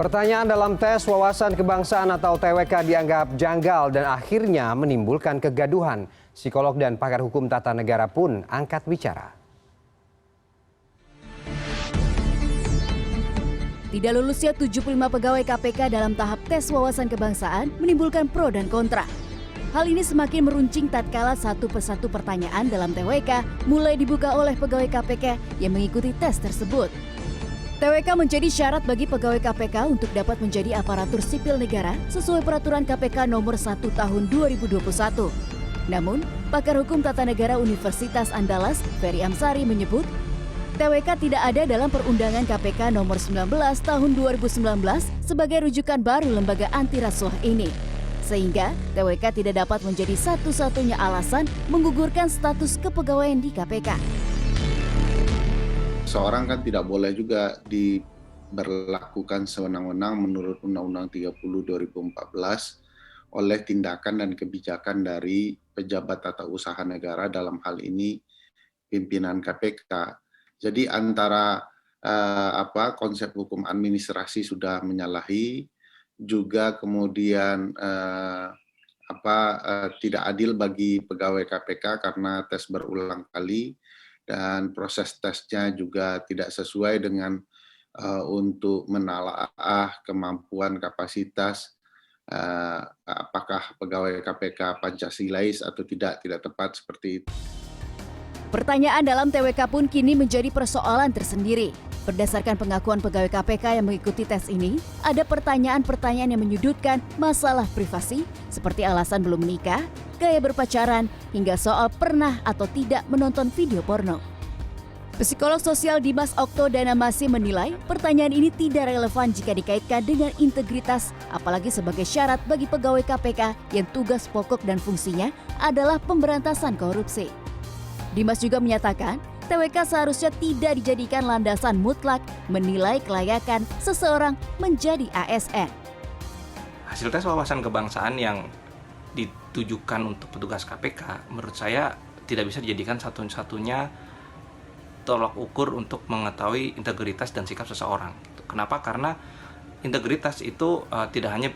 Pertanyaan dalam tes wawasan kebangsaan atau TWK dianggap janggal dan akhirnya menimbulkan kegaduhan. Psikolog dan pakar hukum tata negara pun angkat bicara. Tidak lulusnya 75 pegawai KPK dalam tahap tes wawasan kebangsaan menimbulkan pro dan kontra. Hal ini semakin meruncing tatkala satu persatu pertanyaan dalam TWK mulai dibuka oleh pegawai KPK yang mengikuti tes tersebut. TWK menjadi syarat bagi pegawai KPK untuk dapat menjadi aparatur sipil negara sesuai peraturan KPK nomor 1 tahun 2021. Namun, pakar hukum tata negara Universitas Andalas, Ferry Amsari menyebut, TWK tidak ada dalam perundangan KPK nomor 19 tahun 2019 sebagai rujukan baru lembaga anti rasuah ini. Sehingga TWK tidak dapat menjadi satu-satunya alasan menggugurkan status kepegawaian di KPK. Seorang kan tidak boleh juga diberlakukan sewenang-wenang menurut Undang-Undang 30 2014 oleh tindakan dan kebijakan dari pejabat tata usaha negara, dalam hal ini pimpinan KPK. Jadi antara konsep hukum administrasi sudah menyalahi, juga kemudian tidak adil bagi pegawai KPK karena tes berulang kali dan proses tesnya juga tidak sesuai dengan untuk menelaah kemampuan kapasitas apakah pegawai KPK Pancasilais atau tidak tepat seperti itu. Pertanyaan dalam TWK pun kini menjadi persoalan tersendiri. Berdasarkan pengakuan pegawai KPK yang mengikuti tes ini, ada pertanyaan-pertanyaan yang menyudutkan masalah privasi seperti alasan belum menikah, gaya berpacaran, hingga soal pernah atau tidak menonton video porno. Psikolog sosial Dimas Okto Danamasi menilai pertanyaan ini tidak relevan jika dikaitkan dengan integritas, apalagi sebagai syarat bagi pegawai KPK yang tugas pokok dan fungsinya adalah pemberantasan korupsi. Dimas juga menyatakan, TWK seharusnya tidak dijadikan landasan mutlak menilai kelayakan seseorang menjadi ASN. Hasil tes wawasan kebangsaan yang ditujukan untuk petugas KPK, menurut saya tidak bisa dijadikan satu-satunya tolak ukur untuk mengetahui integritas dan sikap seseorang. Kenapa? Karena integritas itu tidak hanya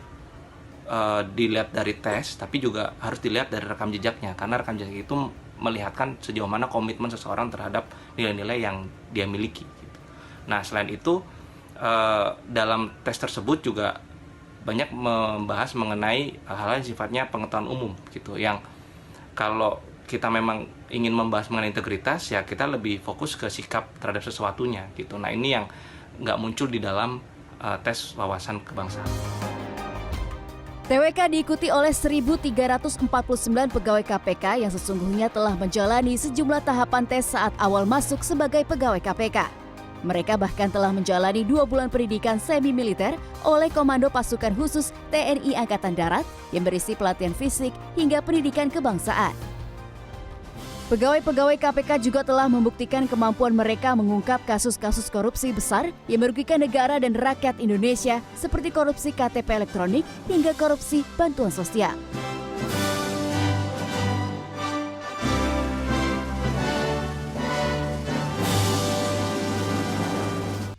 dilihat dari tes, tapi juga harus dilihat dari rekam jejaknya. Karena rekam jejak itu melihatkan sejauh mana komitmen seseorang terhadap nilai-nilai yang dia miliki. Nah, selain itu dalam tes tersebut juga banyak membahas mengenai hal-hal yang sifatnya pengetahuan umum gitu. Yang kalau kita memang ingin membahas mengenai integritas, ya kita lebih fokus ke sikap terhadap sesuatunya gitu. Nah, ini yang nggak muncul di dalam tes wawasan kebangsaan. TWK diikuti oleh 1.349 pegawai KPK yang sesungguhnya telah menjalani sejumlah tahapan tes saat awal masuk sebagai pegawai KPK. Mereka bahkan telah menjalani 2 bulan pendidikan semi-militer oleh Komando Pasukan Khusus TNI Angkatan Darat yang berisi pelatihan fisik hingga pendidikan kebangsaan. Pegawai-pegawai KPK juga telah membuktikan kemampuan mereka mengungkap kasus-kasus korupsi besar yang merugikan negara dan rakyat Indonesia seperti korupsi KTP elektronik hingga korupsi bantuan sosial.